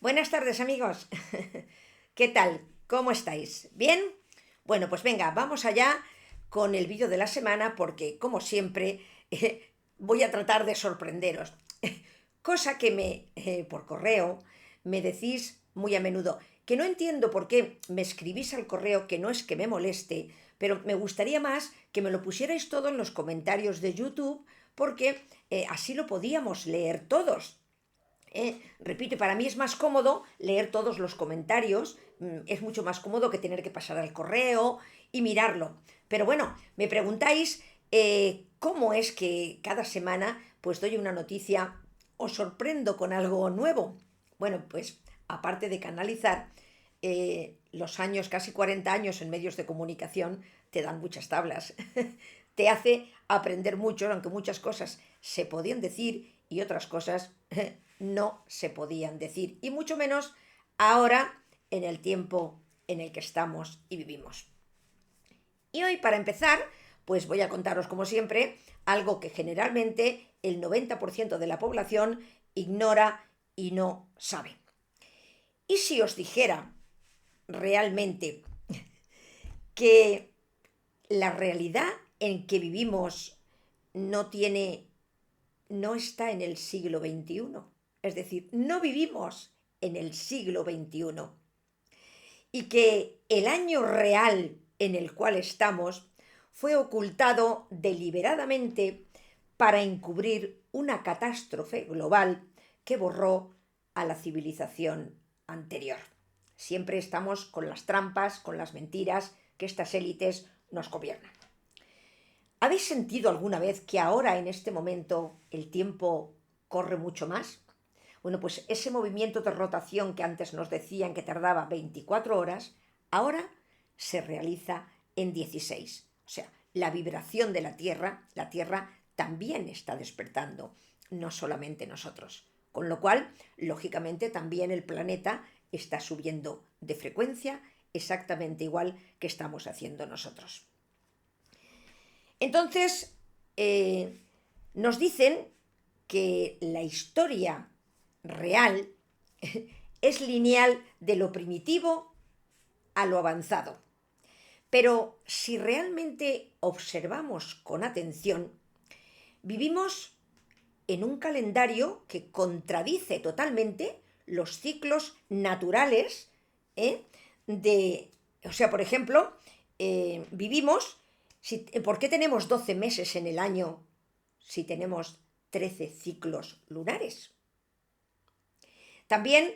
Buenas tardes, amigos. ¿Qué tal? ¿Cómo estáis? ¿Bien? Bueno, pues venga, vamos allá con el vídeo de la semana porque, como siempre, voy a tratar de sorprenderos. Cosa que por correo me decís muy a menudo, que no entiendo por qué me escribís al correo, que no es que me moleste, pero me gustaría más que me lo pusierais todo en los comentarios de YouTube porque así lo podíamos leer todos. Repito, para mí es más cómodo leer todos los comentarios, es mucho más cómodo que tener que pasar al correo y mirarlo. Pero bueno, me preguntáis cómo es que cada semana pues doy una noticia, os sorprendo con algo nuevo. Bueno, pues aparte de canalizar, los años, casi 40 años en medios de comunicación, te dan muchas tablas. Te hace aprender mucho, aunque muchas cosas se podían decir y otras cosas no se podían decir, y mucho menos ahora en el tiempo en el que estamos y vivimos. Y hoy, para empezar, pues voy a contaros, como siempre, algo que generalmente el 90% de la población ignora y no sabe. ¿Y si os dijera realmente que la realidad en que vivimos no tiene, no está en el siglo XXI? Es decir, no vivimos en el siglo XXI y que el año real en el cual estamos fue ocultado deliberadamente para encubrir una catástrofe global que borró a la civilización anterior. Siempre estamos con las trampas, con las mentiras que estas élites nos gobiernan. ¿Habéis sentido alguna vez que ahora, en este momento, el tiempo corre mucho más? Bueno, pues ese movimiento de rotación que antes nos decían que tardaba 24 horas, ahora se realiza en 16. O sea, la vibración de la Tierra también está despertando, no solamente nosotros. Con lo cual, lógicamente, también el planeta está subiendo de frecuencia exactamente igual que estamos haciendo nosotros. Entonces, nos dicen que la historia real es lineal de lo primitivo a lo avanzado. Pero si realmente observamos con atención, vivimos en un calendario que contradice totalmente los ciclos naturales, ¿eh? O sea, por ejemplo, vivimos. ¿Por qué tenemos 12 meses en el año si tenemos 13 ciclos lunares? También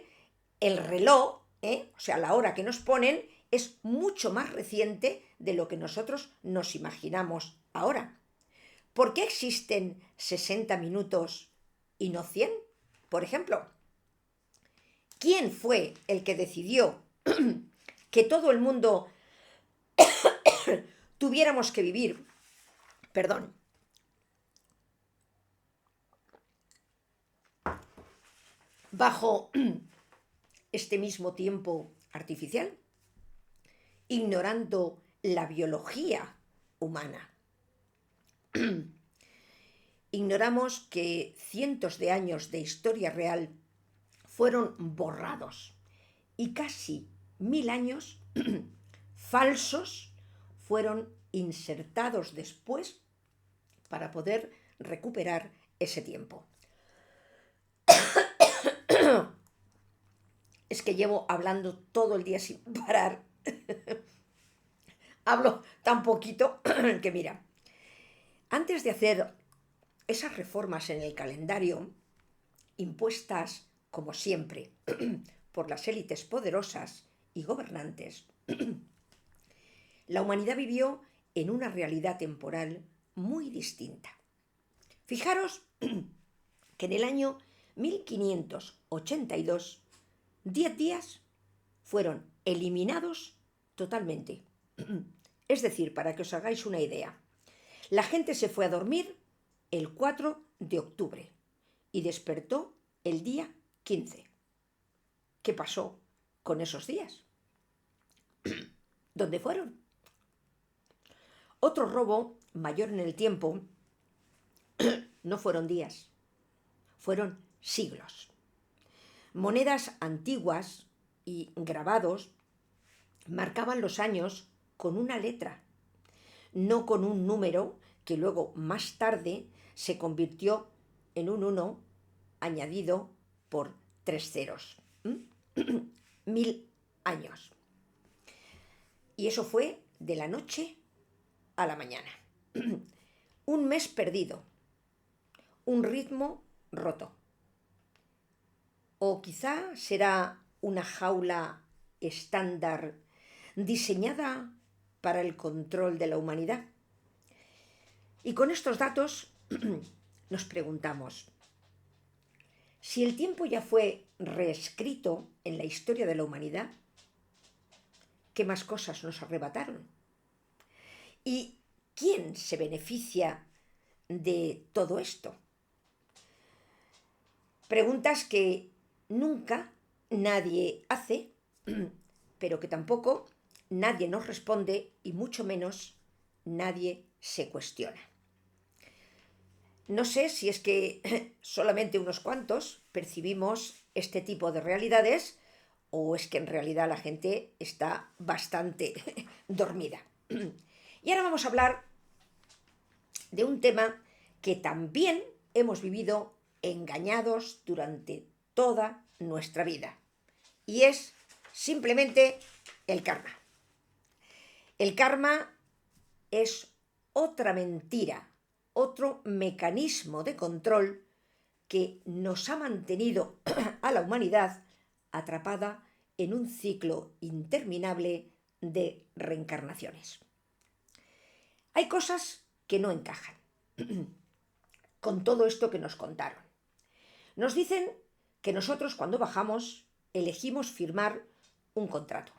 el reloj, o sea, la hora que nos ponen, es mucho más reciente de lo que nosotros nos imaginamos ahora. ¿Por qué existen 60 minutos y no 100? Por ejemplo, ¿quién fue el que decidió que todo el mundo tuviéramos que vivir, perdón, bajo este mismo tiempo artificial, ignorando la biología humana? Ignoramos que cientos de años de historia real fueron borrados y casi 1000 años falsos fueron insertados después para poder recuperar ese tiempo. Es que llevo hablando todo el día sin parar. Hablo tan poquito que mira, antes de hacer esas reformas en el calendario, impuestas, como siempre, por las élites poderosas y gobernantes, la humanidad vivió en una realidad temporal muy distinta. Fijaros que en el año 1582, 10 días fueron eliminados totalmente. Es decir, para que os hagáis una idea, la gente se fue a dormir el 4 de octubre y despertó el día 15. ¿Qué pasó con esos días? ¿Dónde fueron? Otro robo mayor en el tiempo no fueron días, fueron siglos. Monedas antiguas y grabados marcaban los años con una letra, no con un número que luego más tarde se convirtió en un 1 añadido por 3 ceros. 1000 años. Y eso fue de la noche a la mañana. Un mes perdido, un ritmo roto. O quizá será una jaula estándar diseñada para el control de la humanidad. Y con estos datos nos preguntamos, si el tiempo ya fue reescrito en la historia de la humanidad, ¿qué más cosas nos arrebataron? ¿Y quién se beneficia de todo esto? Preguntas que nunca nadie hace, pero que tampoco nadie nos responde y mucho menos nadie se cuestiona. No sé si es que solamente unos cuantos percibimos este tipo de realidades o es que en realidad la gente está bastante dormida. Y ahora vamos a hablar de un tema que también hemos vivido engañados durante toda nuestra vida. Y es simplemente el karma. El karma es otra mentira, otro mecanismo de control que nos ha mantenido a la humanidad atrapada en un ciclo interminable de reencarnaciones. Hay cosas que no encajan con todo esto que nos contaron. Nos dicen que nosotros cuando bajamos elegimos firmar un contrato.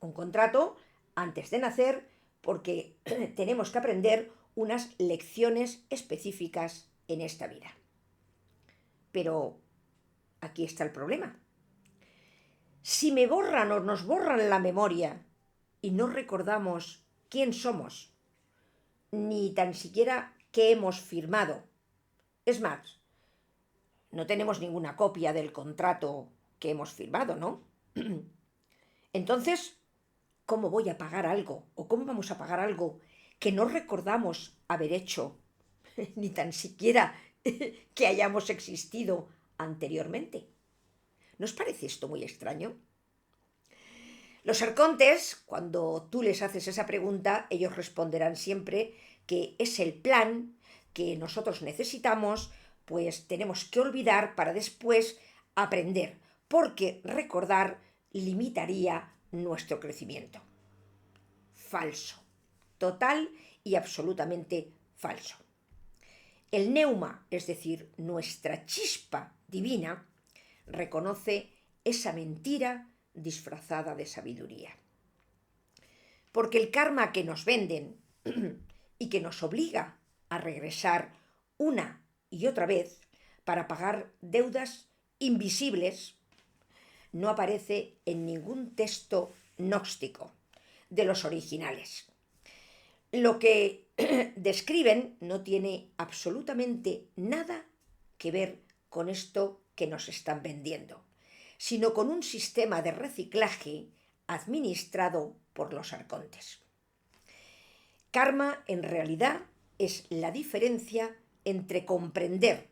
Un contrato antes de nacer porque tenemos que aprender unas lecciones específicas en esta vida. Pero aquí está el problema. Si me borran o nos borran la memoria y no recordamos quién somos, ni tan siquiera qué hemos firmado, es más, no tenemos ninguna copia del contrato que hemos firmado, ¿no? Entonces, ¿cómo voy a pagar algo? ¿O cómo vamos a pagar algo que no recordamos haber hecho, ni tan siquiera que hayamos existido anteriormente? ¿No os parece esto muy extraño? Los arcontes, cuando tú les haces esa pregunta, ellos responderán siempre que es el plan que nosotros necesitamos, pues tenemos que olvidar para después aprender, porque recordar limitaría nuestro crecimiento. Falso. Total y absolutamente falso. El neuma, es decir, nuestra chispa divina, reconoce esa mentira disfrazada de sabiduría. Porque el karma que nos venden y que nos obliga a regresar una y otra vez para pagar deudas invisibles no aparece en ningún texto gnóstico de los originales. Lo que describen no tiene absolutamente nada que ver con esto que nos están vendiendo, sino con un sistema de reciclaje administrado por los arcontes. Karma, en realidad, es la diferencia entre comprender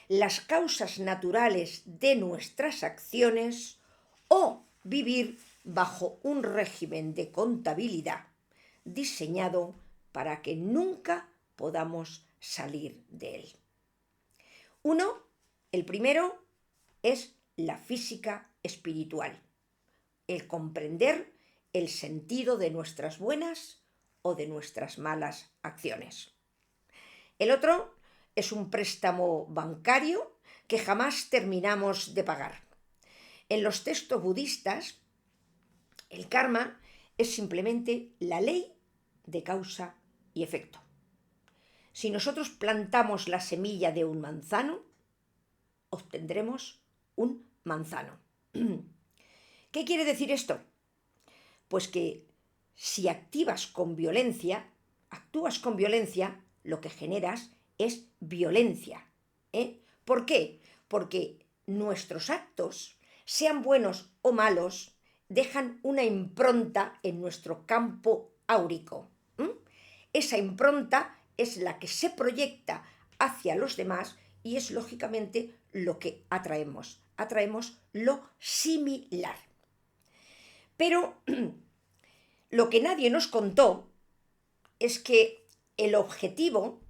las causas naturales de nuestras acciones o vivir bajo un régimen de contabilidad diseñado para que nunca podamos salir de él. El primero, es la física espiritual, el comprender el sentido de nuestras buenas o de nuestras malas acciones. El otro es un préstamo bancario que jamás terminamos de pagar. En los textos budistas, el karma es simplemente la ley de causa y efecto. Si nosotros plantamos la semilla de un manzano, obtendremos un manzano. ¿Qué quiere decir esto? Pues que si actúas con violencia, lo que generas es violencia. ¿Por qué? Porque nuestros actos, sean buenos o malos, dejan una impronta en nuestro campo áurico. Esa impronta es la que se proyecta hacia los demás y es lógicamente lo que atraemos. Atraemos lo similar. Pero lo que nadie nos contó es que el objetivo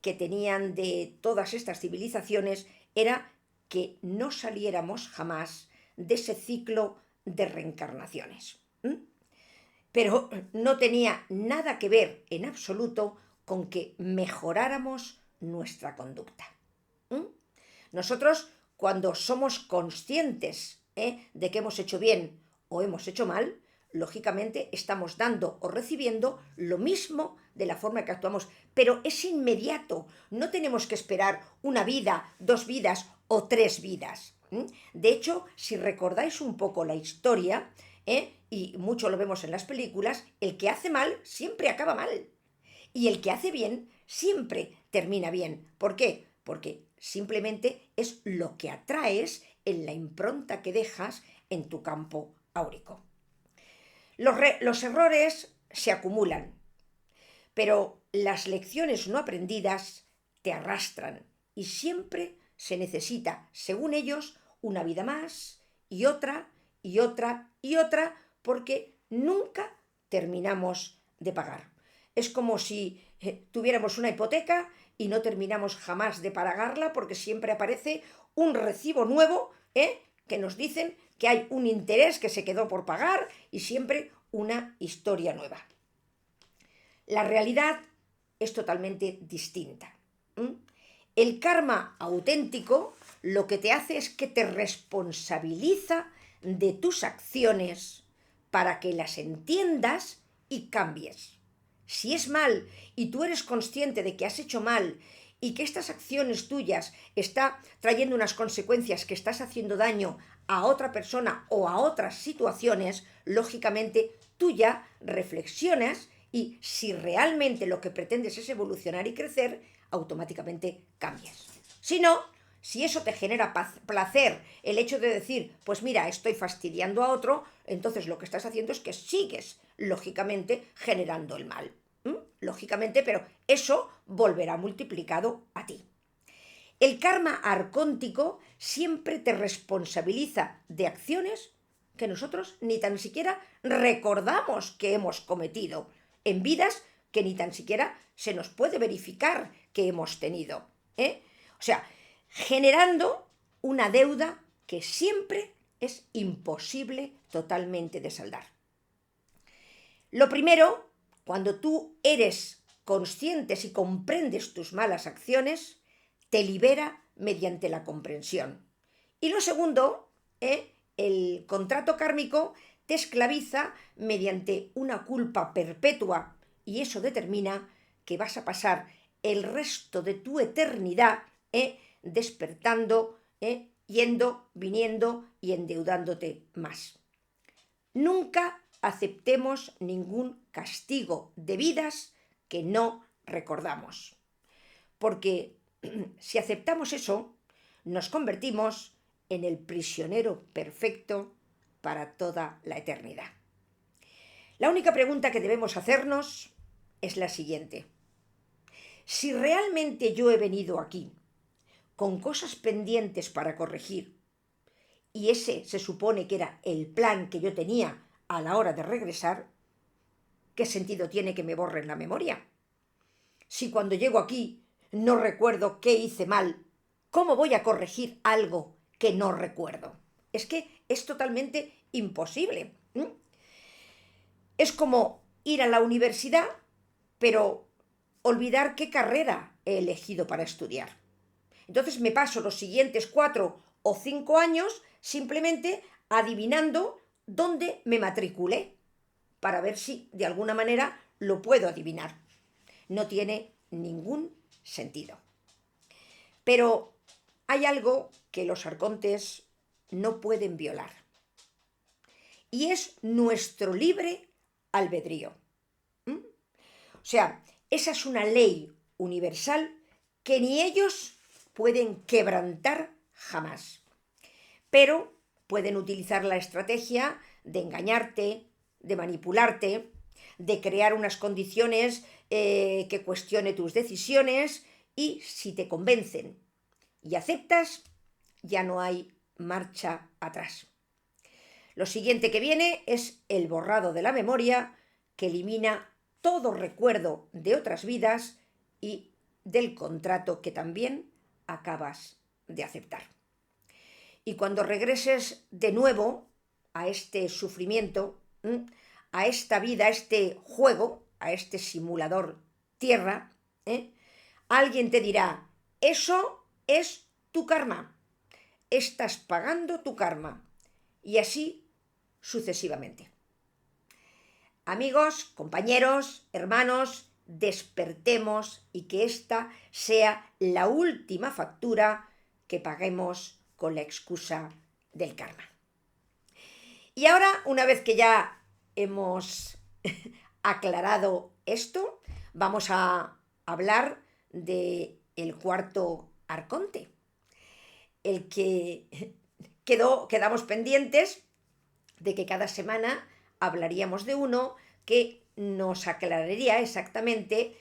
que tenían de todas estas civilizaciones era que no saliéramos jamás de ese ciclo de reencarnaciones. Pero no tenía nada que ver en absoluto con que mejoráramos nuestra conducta. Nosotros, cuando somos conscientes de que hemos hecho bien o hemos hecho mal, lógicamente estamos dando o recibiendo lo mismo de la forma que actuamos, pero es inmediato, no tenemos que esperar una vida, 2 vidas o 3 vidas. De hecho, si recordáis un poco la historia, y mucho lo vemos en las películas, el que hace mal siempre acaba mal, y el que hace bien siempre termina bien. ¿Por qué? Porque simplemente es lo que atraes en la impronta que dejas en tu campo áurico. Los errores se acumulan, pero las lecciones no aprendidas te arrastran y siempre se necesita, según ellos, una vida más y otra y otra y otra, porque nunca terminamos de pagar. Es como si tuviéramos una hipoteca y no terminamos jamás de pagarla porque siempre aparece un recibo nuevo que nos dicen que hay un interés que se quedó por pagar y siempre una historia nueva. La realidad es totalmente distinta. El karma auténtico lo que te hace es que te responsabiliza de tus acciones para que las entiendas y cambies. Si es mal y tú eres consciente de que has hecho mal y que estas acciones tuyas están trayendo unas consecuencias que estás haciendo daño a otra persona o a otras situaciones, lógicamente tú ya reflexionas y si realmente lo que pretendes es evolucionar y crecer, automáticamente cambias. Si no, si eso te genera placer, el hecho de decir, pues mira, estoy fastidiando a otro, entonces lo que estás haciendo es que sigues, lógicamente, generando el mal. Lógicamente, pero eso volverá multiplicado a ti. El karma arcóntico siempre te responsabiliza de acciones que nosotros ni tan siquiera recordamos que hemos cometido, en vidas que ni tan siquiera se nos puede verificar que hemos tenido. O sea, generando una deuda que siempre es imposible totalmente de saldar. Lo primero, cuando tú eres consciente y comprendes tus malas acciones, te libera mediante la comprensión. Y lo segundo, el contrato kármico te esclaviza mediante una culpa perpetua y eso determina que vas a pasar el resto de tu eternidad despertando, yendo, viniendo y endeudándote más. Nunca aceptemos ningún castigo de vidas que no recordamos, porque si aceptamos eso, nos convertimos en el prisionero perfecto para toda la eternidad. La única pregunta que debemos hacernos es la siguiente. Si realmente yo he venido aquí con cosas pendientes para corregir, y ese se supone que era el plan que yo tenía a la hora de regresar, ¿qué sentido tiene que me borren la memoria? Si cuando llego aquí no recuerdo qué hice mal, ¿cómo voy a corregir algo que no recuerdo? Es que es totalmente imposible. Es como ir a la universidad, pero olvidar qué carrera he elegido para estudiar. Entonces me paso los siguientes 4 o 5 años simplemente adivinando dónde me matriculé, para ver si de alguna manera lo puedo adivinar. No tiene ningún sentido. Pero hay algo que los arcontes no pueden violar, y es nuestro libre albedrío. O sea, esa es una ley universal que ni ellos pueden quebrantar jamás. pero pueden utilizar la estrategia de engañarte, de manipularte, de crear unas condiciones que cuestione tus decisiones, y si te convencen y aceptas, ya no hay marcha atrás. Lo siguiente que viene es el borrado de la memoria, que elimina todo recuerdo de otras vidas y del contrato que también acabas de aceptar. Y cuando regreses de nuevo a este sufrimiento, a esta vida, a este juego, a este simulador tierra, alguien te dirá: eso es tu karma, estás pagando tu karma. Y así sucesivamente. Amigos, compañeros, hermanos, despertemos y que esta sea la última factura que paguemos con la excusa del karma. Y ahora, una vez que ya hemos aclarado esto, vamos a hablar del cuarto arconte, el que quedamos pendientes de que cada semana hablaríamos de uno que nos aclararía exactamente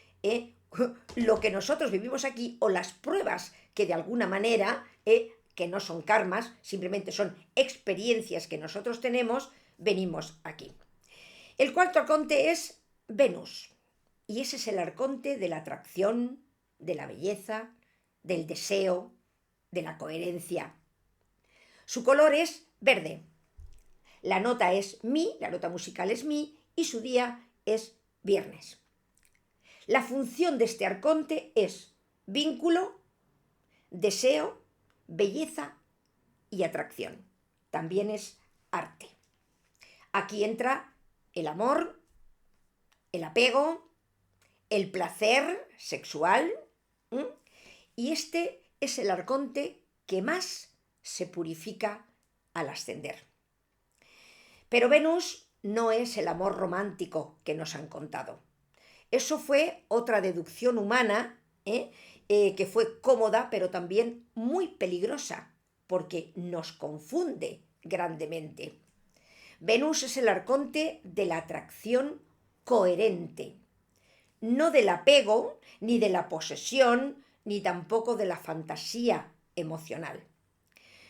lo que nosotros vivimos aquí, o las pruebas que de alguna manera, que no son karmas, simplemente son experiencias que nosotros tenemos, venimos aquí. El cuarto arconte es Venus, y ese es el arconte de la atracción, de la belleza, del deseo, de la coherencia. Su color es verde. La nota es mi, la nota musical es mi, y su día es viernes. La función de este arconte es vínculo, deseo, belleza y atracción. También es arte. Aquí entra el amor, el apego, el placer sexual, y este es el arconte que más se purifica al ascender. Pero Venus no es el amor romántico que nos han contado. Eso fue otra deducción humana, que fue cómoda, pero también muy peligrosa, porque nos confunde grandemente. Venus es el arconte de la atracción coherente, no del apego, ni de la posesión, ni tampoco de la fantasía emocional.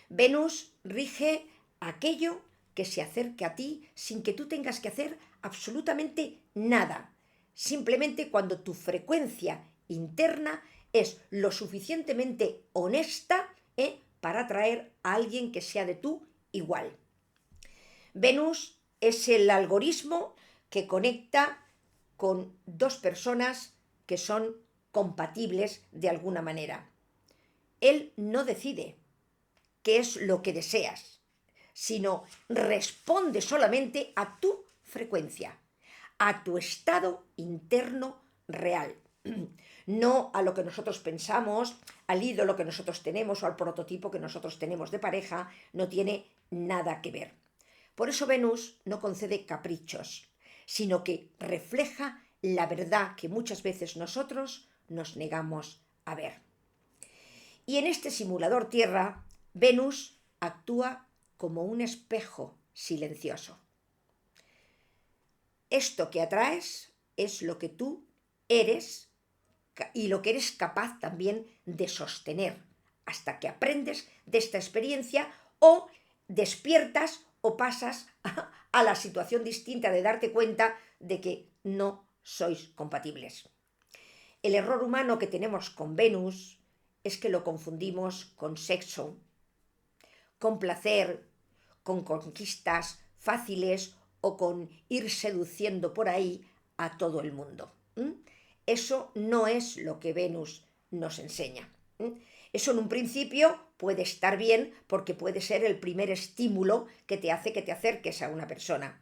Venus rige aquello que se acerque a ti sin que tú tengas que hacer absolutamente nada. Simplemente cuando tu frecuencia interna es lo suficientemente honesta para atraer a alguien que sea de tu igual. Venus es el algoritmo que conecta con dos personas que son compatibles de alguna manera. Él no decide qué es lo que deseas, sino responde solamente a tu frecuencia, a tu estado interno real, no a lo que nosotros pensamos, al ídolo que nosotros tenemos o al prototipo que nosotros tenemos de pareja. No tiene nada que ver. Por eso Venus no concede caprichos, sino que refleja la verdad que muchas veces nosotros nos negamos a ver. Y en este simulador Tierra, Venus actúa como un espejo silencioso. Esto que atraes es lo que tú eres y lo que eres capaz también de sostener hasta que aprendes de esta experiencia o despiertas o pasas a la situación distinta de darte cuenta de que no sois compatibles. El error humano que tenemos con Venus es que lo confundimos con sexo, con placer, con conquistas fáciles o con ir seduciendo por ahí a todo el mundo. Eso no es lo que Venus nos enseña. Eso en un principio puede estar bien porque puede ser el primer estímulo que te hace que te acerques a una persona,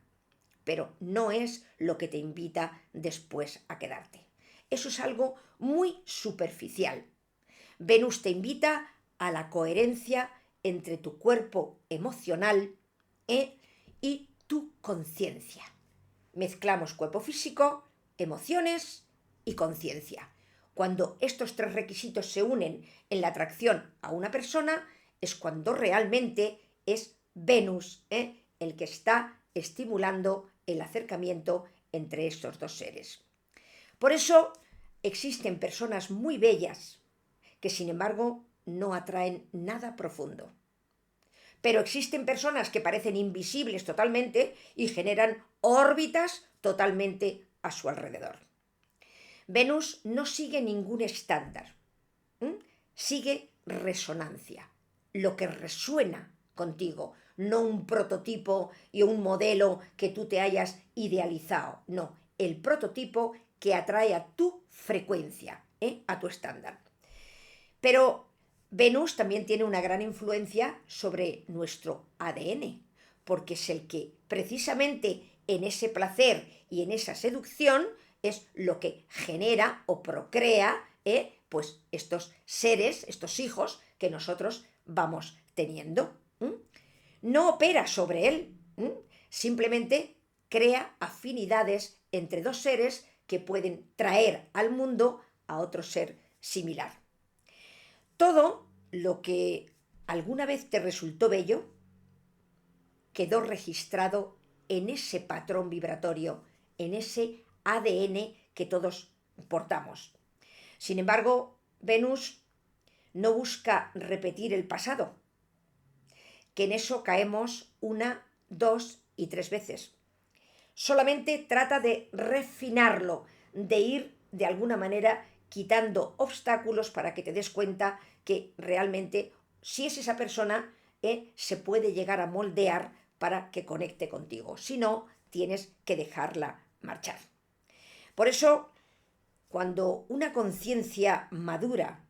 pero no es lo que te invita después a quedarte. Eso es algo muy superficial. Venus te invita a la coherencia entre tu cuerpo emocional y tu conciencia. Mezclamos cuerpo físico, emociones y conciencia. Cuando estos tres requisitos se unen en la atracción a una persona, es cuando realmente es Venus, el que está estimulando el acercamiento entre estos dos seres. Por eso existen personas muy bellas que sin embargo no atraen nada profundo. Pero existen personas que parecen invisibles totalmente y generan órbitas totalmente a su alrededor. Venus no sigue ningún estándar, sigue resonancia, lo que resuena contigo, no un prototipo y un modelo que tú te hayas idealizado, no, el prototipo que atrae a tu frecuencia, a tu estándar. Pero Venus también tiene una gran influencia sobre nuestro ADN, porque es el que precisamente en ese placer y en esa seducción es lo que genera o procrea pues estos seres, estos hijos que nosotros vamos teniendo. No opera sobre él, simplemente crea afinidades entre dos seres que pueden traer al mundo a otro ser similar. Todo lo que alguna vez te resultó bello quedó registrado en ese patrón vibratorio, en ese ADN que todos portamos. Sin embargo, Venus no busca repetir el pasado, que en eso caemos 1, 2 y 3 veces. Solamente trata de refinarlo, de ir de alguna manera quitando obstáculos para que te des cuenta que realmente, si es esa persona, se puede llegar a moldear para que conecte contigo. Si no, tienes que dejarla marchar. Por eso, cuando una conciencia madura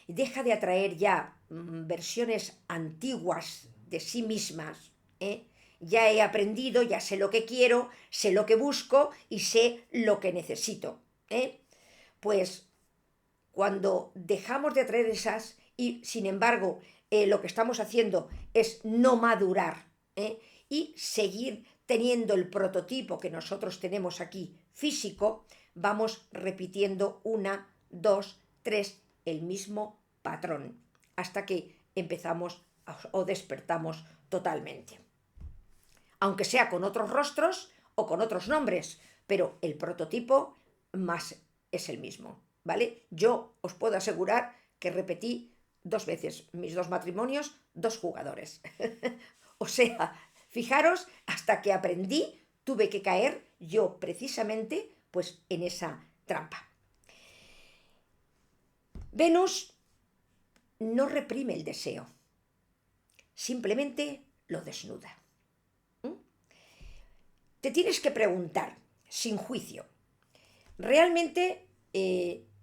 deja de atraer ya versiones antiguas de sí mismas, ya he aprendido, ya sé lo que quiero, sé lo que busco y sé lo que necesito. Pues cuando dejamos de atraer esas y sin embargo lo que estamos haciendo es no madurar y seguir teniendo el prototipo que nosotros tenemos aquí físico, vamos repitiendo 1, 2, 3 el mismo patrón hasta que empezamos o despertamos totalmente. Aunque sea con otros rostros o con otros nombres, pero el prototipo más es el mismo, ¿vale? Yo os puedo asegurar que repetí 2 veces mis 2 matrimonios, 2 jugadores. O sea, fijaros, hasta que aprendí, tuve que caer yo precisamente pues en esa trampa. Venus no reprime el deseo, simplemente lo desnuda. Te tienes que preguntar, sin juicio, ¿realmente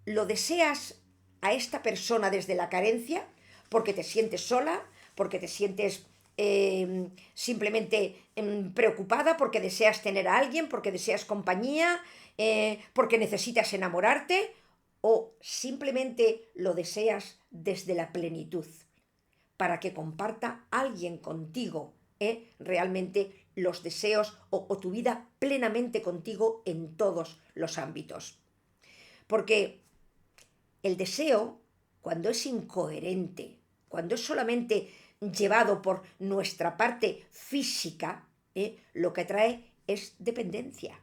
lo deseas a esta persona desde la carencia? Porque te sientes sola, porque te sientes simplemente preocupada, porque deseas tener a alguien, porque deseas compañía, porque necesitas enamorarte, o simplemente lo deseas desde la plenitud, para que comparta alguien contigo realmente los deseos o tu vida plenamente contigo en todos los ámbitos. Porque el deseo, cuando es incoherente, cuando es solamente llevado por nuestra parte física, lo que trae es dependencia.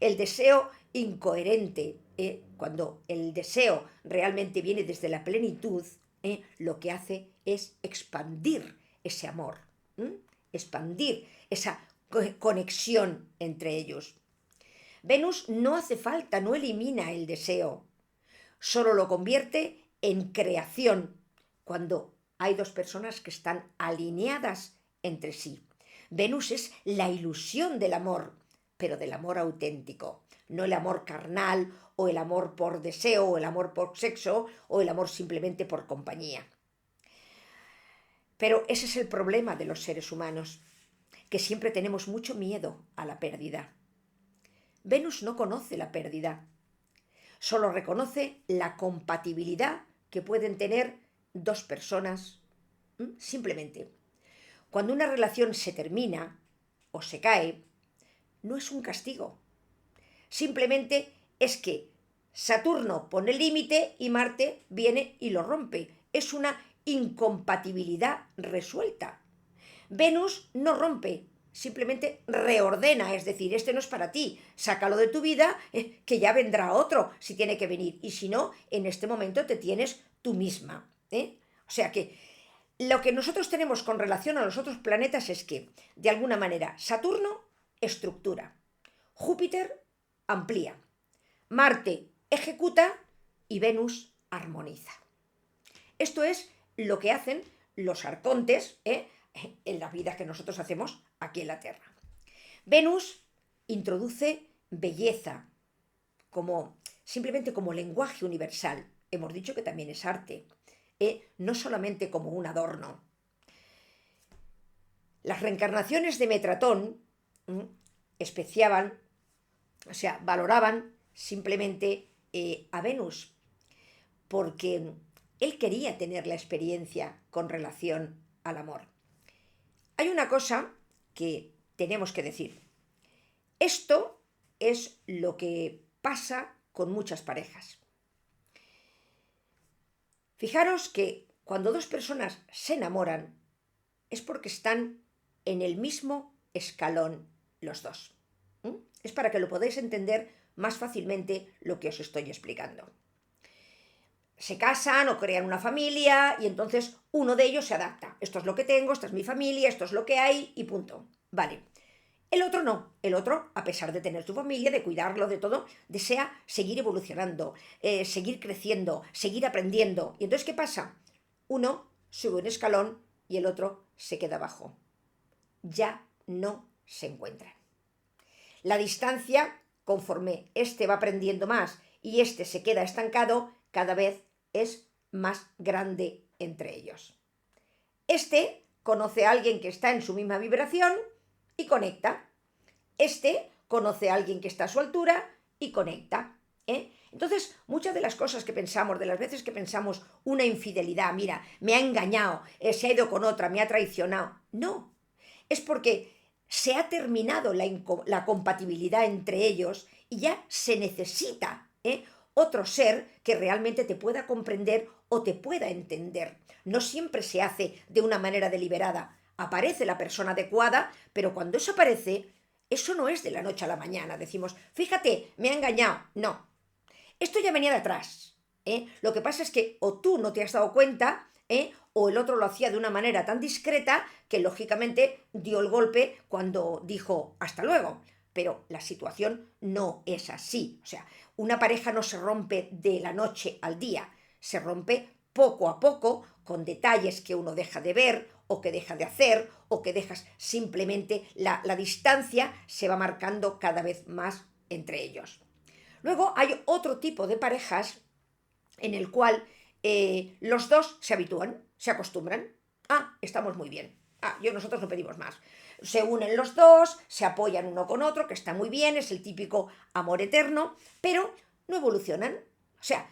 El deseo incoherente, cuando el deseo realmente viene desde la plenitud, lo que hace es expandir ese amor, expandir esa conexión entre ellos. Venus no hace falta, no elimina el deseo, solo lo convierte en creación cuando hay 2 personas que están alineadas entre sí. Venus es la ilusión del amor, pero del amor auténtico, no el amor carnal o el amor por deseo o el amor por sexo o el amor simplemente por compañía. Pero ese es el problema de los seres humanos, que siempre tenemos mucho miedo a la pérdida. Venus no conoce la pérdida, solo reconoce la compatibilidad que pueden tener 2 personas, simplemente. Cuando una relación se termina o se cae, no es un castigo, simplemente es que Saturno pone límite y Marte viene y lo rompe. Es una incompatibilidad resuelta. Venus no rompe, simplemente reordena, es decir, este no es para ti, sácalo de tu vida, que ya vendrá otro si tiene que venir, y si no, en este momento te tienes tú misma. O sea que lo que nosotros tenemos con relación a los otros planetas es que, de alguna manera, Saturno estructura, Júpiter amplía, Marte ejecuta y Venus armoniza. Esto es lo que hacen los arcontes en la vida que nosotros hacemos aquí en la Tierra. Venus introduce belleza, simplemente como lenguaje universal. Hemos dicho que también es arte, no solamente como un adorno. Las reencarnaciones de Metratón valoraban simplemente a Venus, porque él quería tener la experiencia con relación al amor. Hay una cosa que tenemos que decir. Esto es lo que pasa con muchas parejas. Fijaros que cuando dos personas se enamoran es porque están en el mismo escalón los dos. Es para que lo podáis entender más fácilmente lo que os estoy explicando. Se casan o crean una familia y entonces uno de ellos se adapta. Esto es lo que tengo, esta es mi familia, esto es lo que hay y punto. Vale. El otro no. El otro, a pesar de tener su familia, de cuidarlo, de todo, desea seguir evolucionando, seguir creciendo, seguir aprendiendo. ¿Y entonces qué pasa? Uno sube un escalón y el otro se queda abajo. Ya no se encuentran. La distancia, conforme este va aprendiendo más y este se queda estancado, cada vez es más grande entre ellos. Este conoce a alguien que está en su misma vibración y conecta. Este conoce a alguien que está a su altura y conecta. Entonces, muchas de las cosas que pensamos, de las veces que pensamos una infidelidad, mira, me ha engañado, se ha ido con otra, me ha traicionado. No, es porque se ha terminado la compatibilidad entre ellos y ya se necesita otro ser que realmente te pueda comprender o te pueda entender. No siempre se hace de una manera deliberada. Aparece la persona adecuada, pero cuando eso aparece, eso no es de la noche a la mañana. Decimos, fíjate, me ha engañado. No, esto ya venía de atrás. Lo que pasa es que o tú no te has dado cuenta, o el otro lo hacía de una manera tan discreta que lógicamente dio el golpe cuando dijo hasta luego. Pero la situación no es así. O sea, una pareja no se rompe de la noche al día, se rompe poco a poco con detalles que uno deja de ver o que deja de hacer o que dejas simplemente la distancia se va marcando cada vez más entre ellos. Luego hay otro tipo de parejas en el cual los dos se habitúan, se acostumbran. Estamos muy bien. Nosotros no pedimos más. Se unen los dos, se apoyan uno con otro, que está muy bien, es el típico amor eterno, pero no evolucionan. O sea,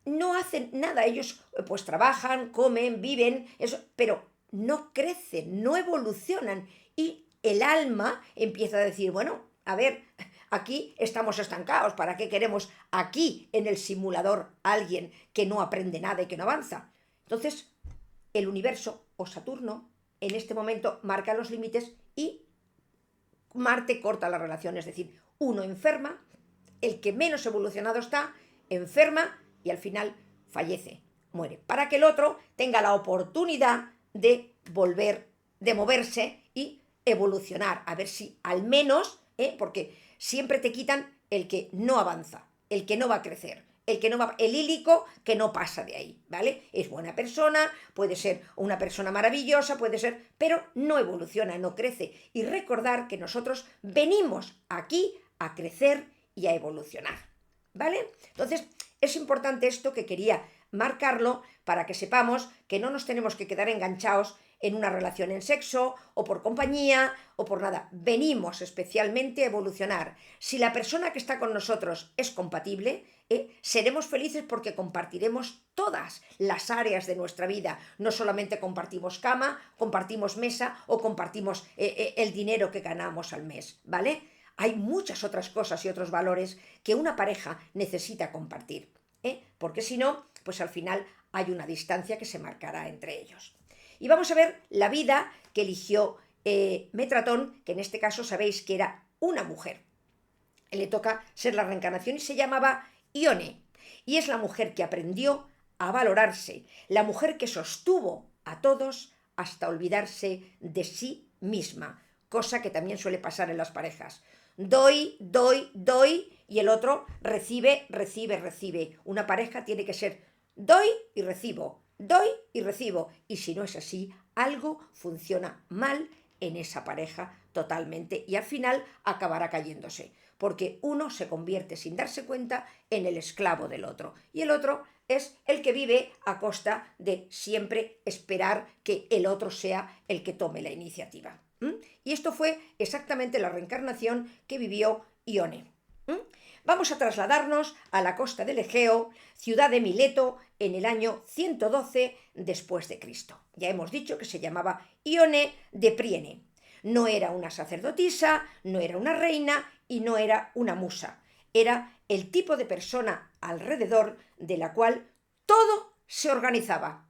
no hacen nada. Ellos pues trabajan, comen, viven, eso, pero no crecen, no evolucionan. Y el alma empieza a decir, bueno, a ver, aquí estamos estancados, ¿para qué queremos aquí en el simulador a alguien que no aprende nada y que no avanza? Entonces, el universo o Saturno en este momento marca los límites y Marte corta la relación, es decir, uno enferma, el que menos evolucionado está, enferma y al final fallece, muere, para que el otro tenga la oportunidad de volver, de moverse y evolucionar, a ver si al menos, porque siempre te quitan el que no avanza, el que no va a crecer, el lílico que no pasa de ahí, ¿vale? Es buena persona, puede ser una persona maravillosa, puede ser, pero no evoluciona, no crece. Y recordar que nosotros venimos aquí a crecer y a evolucionar, ¿vale? Entonces, es importante esto que quería marcarlo para que sepamos que no nos tenemos que quedar enganchados en una relación en sexo o por compañía o por nada. Venimos especialmente a evolucionar. Si la persona que está con nosotros es compatible, seremos felices porque compartiremos todas las áreas de nuestra vida. No solamente compartimos cama, compartimos mesa o compartimos el dinero que ganamos al mes, ¿vale? Hay muchas otras cosas y otros valores que una pareja necesita compartir, porque si no, pues al final hay una distancia que se marcará entre ellos. Y vamos a ver la vida que eligió Metratón, que en este caso sabéis que era una mujer. Le toca ser la reencarnación y se llamaba Ione. Y es la mujer que aprendió a valorarse, la mujer que sostuvo a todos hasta olvidarse de sí misma, cosa que también suele pasar en las parejas. Doy, doy, doy y el otro recibe, recibe, recibe. Una pareja tiene que ser doy y recibo, doy y recibo. Y si no es así, algo funciona mal en esa pareja totalmente y al final acabará cayéndose, porque uno se convierte sin darse cuenta en el esclavo del otro y el otro es el que vive a costa de siempre esperar que el otro sea el que tome la iniciativa. Y esto fue exactamente la reencarnación que vivió Ione. Vamos a trasladarnos a la costa del Egeo, ciudad de Mileto, en el año 112 después de Cristo. Ya hemos dicho que se llamaba Ione de Priene. No era una sacerdotisa, no era una reina y no era una musa. Era el tipo de persona alrededor de la cual todo se organizaba.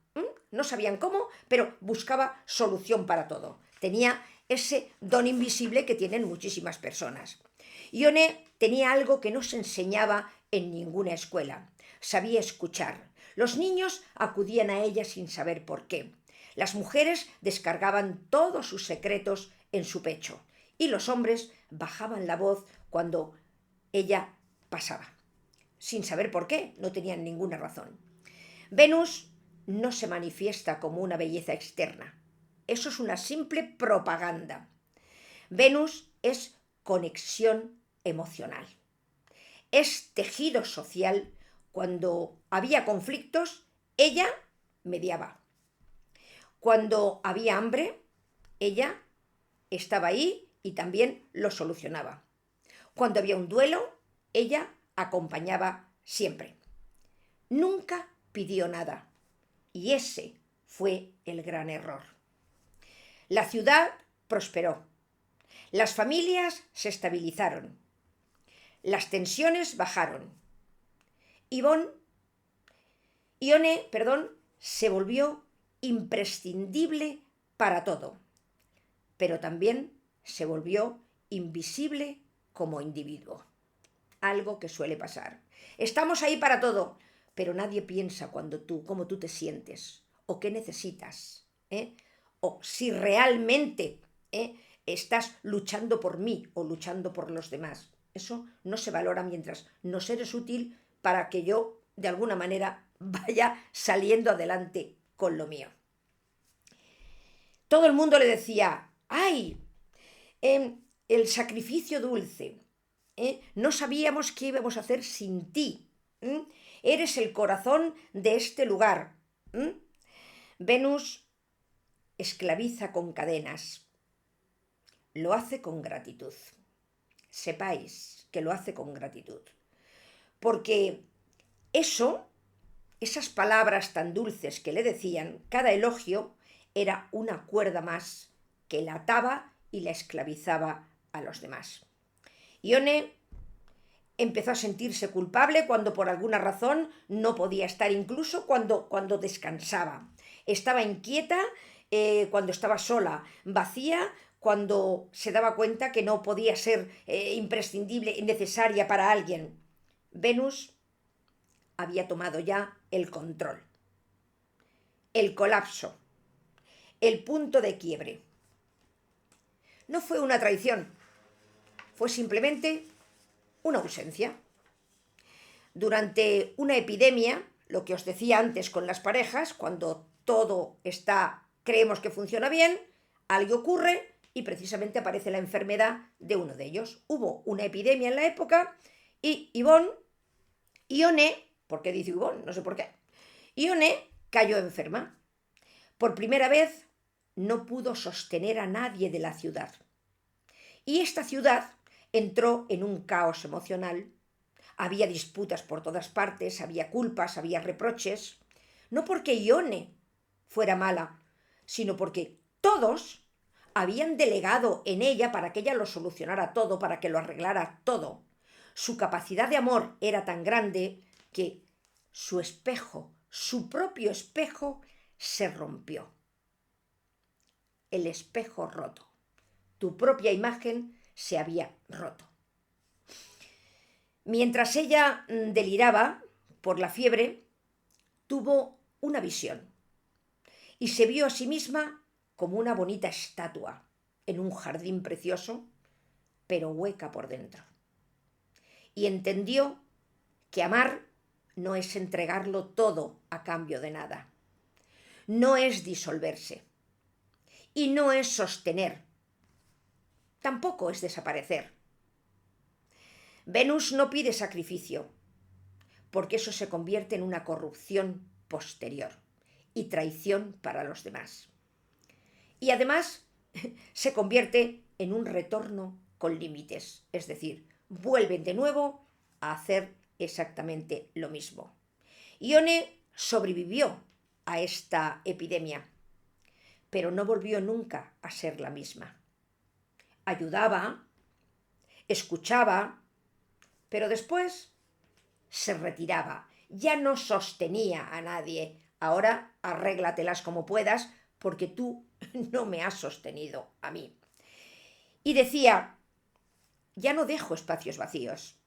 No sabían cómo, pero buscaba solución para todo. Tenía ese don invisible que tienen muchísimas personas. Ione tenía algo que no se enseñaba en ninguna escuela. Sabía escuchar. Los niños acudían a ella sin saber por qué. Las mujeres descargaban todos sus secretos en su pecho y los hombres bajaban la voz cuando ella pasaba. Sin saber por qué, no tenían ninguna razón. Venus no se manifiesta como una belleza externa. Eso es una simple propaganda. Venus es conexión emocional. Es tejido social. Cuando había conflictos, ella mediaba. Cuando había hambre, ella estaba ahí y también lo solucionaba. Cuando había un duelo, ella acompañaba siempre. Nunca pidió nada. Y ese fue el gran error. La ciudad prosperó. Las familias se estabilizaron. Las tensiones bajaron. Ione, se volvió imprescindible para todo, pero también se volvió invisible como individuo. Algo que suele pasar. Estamos ahí para todo, pero nadie piensa cómo tú te sientes o qué necesitas, o si realmente estás luchando por mí o luchando por los demás. Eso no se valora mientras no eres útil para que yo de alguna manera vaya saliendo adelante con lo mío. Todo el mundo le decía, ¡ay! El sacrificio dulce. No sabíamos qué íbamos a hacer sin ti. Eres el corazón de este lugar. Venus esclaviza con cadenas. Lo hace con gratitud. Sepáis que lo hace con gratitud. Porque esas palabras tan dulces que le decían, cada elogio era una cuerda más que la ataba y la esclavizaba a los demás. Ione empezó a sentirse culpable cuando por alguna razón no podía estar, incluso cuando descansaba. Estaba inquieta cuando estaba sola, vacía cuando se daba cuenta que no podía ser imprescindible y necesaria para alguien. Venus había tomado ya el control, el colapso, el punto de quiebre. No fue una traición, fue simplemente una ausencia. Durante una epidemia, lo que os decía antes con las parejas, cuando todo creemos que funciona bien, algo ocurre y precisamente aparece la enfermedad de uno de ellos. Hubo una epidemia en la época y Ione, ¿por qué dice Ivonne? No sé por qué. Ione cayó enferma. Por primera vez no pudo sostener a nadie de la ciudad. Y esta ciudad entró en un caos emocional. Había disputas por todas partes, había culpas, había reproches. No porque Ione fuera mala, sino porque todos habían delegado en ella para que ella lo solucionara todo, para que lo arreglara todo. Su capacidad de amor era tan grande que su espejo, su propio espejo se rompió. El espejo roto. Tu propia imagen se había roto. Mientras ella deliraba por la fiebre, tuvo una visión y se vio a sí misma como una bonita estatua en un jardín precioso, pero hueca por dentro. Y entendió que amar no es entregarlo todo a cambio de nada, no es disolverse y no es sostener, tampoco es desaparecer. Venus no pide sacrificio, porque eso se convierte en una corrupción posterior y traición para los demás. Y además se convierte en un retorno con límites, es decir, vuelven de nuevo a hacer exactamente lo mismo. Ione sobrevivió a esta epidemia, pero no volvió nunca a ser la misma. Ayudaba, escuchaba, pero después se retiraba, ya no sostenía a nadie. Ahora arréglatelas como puedas, porque tú no me has sostenido a mí. Y decía, ya no dejo espacios vacíos.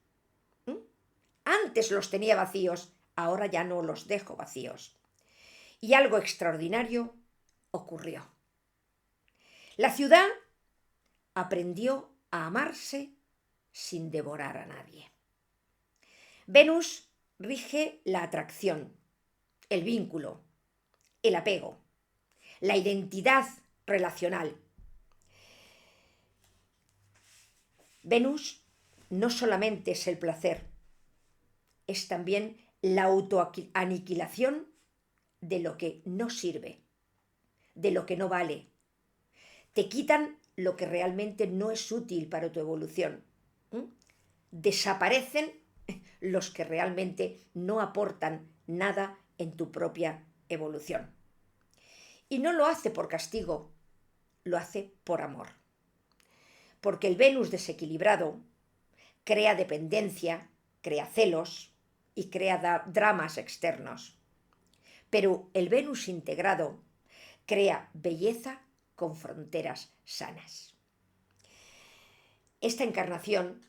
Antes los tenía vacíos, ahora ya no los dejo vacíos. Y algo extraordinario ocurrió. La ciudad aprendió a amarse sin devorar a nadie. Venus rige la atracción, el vínculo, el apego, la identidad relacional. Venus no solamente es el placer, es también la autoaniquilación de lo que no sirve, de lo que no vale. Te quitan lo que realmente no es útil para tu evolución. Desaparecen los que realmente no aportan nada en tu propia evolución. Y no lo hace por castigo, lo hace por amor. Porque el Venus desequilibrado crea dependencia, crea celos y crea dramas externos. Pero el Venus integrado crea belleza con fronteras sanas. Esta encarnación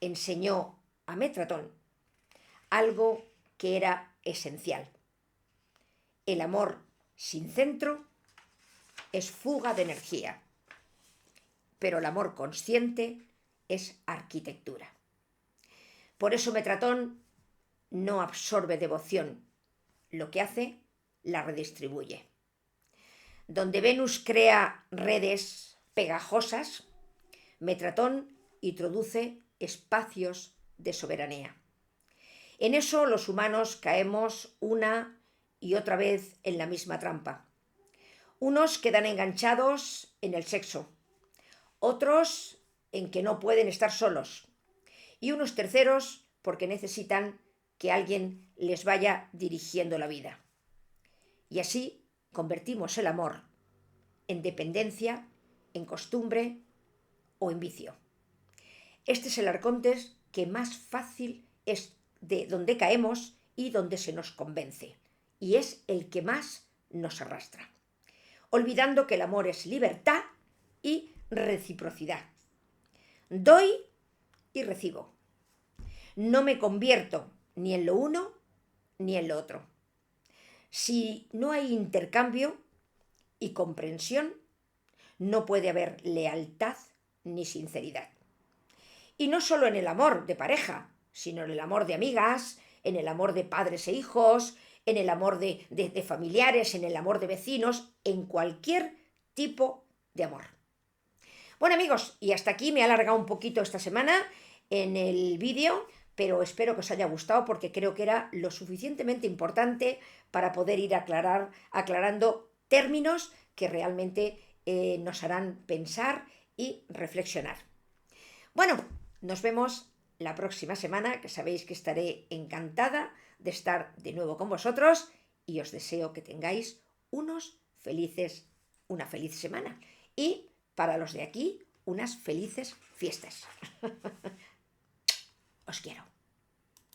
enseñó a Métratón algo que era esencial. El amor sin centro es fuga de energía, pero el amor consciente es arquitectura. Por eso Métratón no absorbe devoción, lo que hace la redistribuye. Donde Venus crea redes pegajosas, Métratón introduce espacios de soberanía. En eso los humanos caemos una y otra vez en la misma trampa. Unos quedan enganchados en el sexo, otros en que no pueden estar solos y unos terceros porque necesitan que alguien les vaya dirigiendo la vida. Y así convertimos el amor en dependencia, en costumbre o en vicio. Este es el arconte que más fácil es de donde caemos y donde se nos convence, y es el que más nos arrastra, olvidando que el amor es libertad y reciprocidad. Doy y recibo. No me convierto ni en lo uno ni en lo otro. Si no hay intercambio y comprensión, no puede haber lealtad ni sinceridad. Y no solo en el amor de pareja, sino en el amor de amigas, en el amor de padres e hijos, en el amor de familiares, en el amor de vecinos, en cualquier tipo de amor. Bueno amigos, y hasta aquí me he alargado un poquito esta semana en el vídeo, pero espero que os haya gustado porque creo que era lo suficientemente importante para poder ir aclarando términos que realmente nos harán pensar y reflexionar. Bueno, nos vemos la próxima semana, que sabéis que estaré encantada de estar de nuevo con vosotros y os deseo que tengáis una feliz semana y para los de aquí, unas felices fiestas. Os quiero.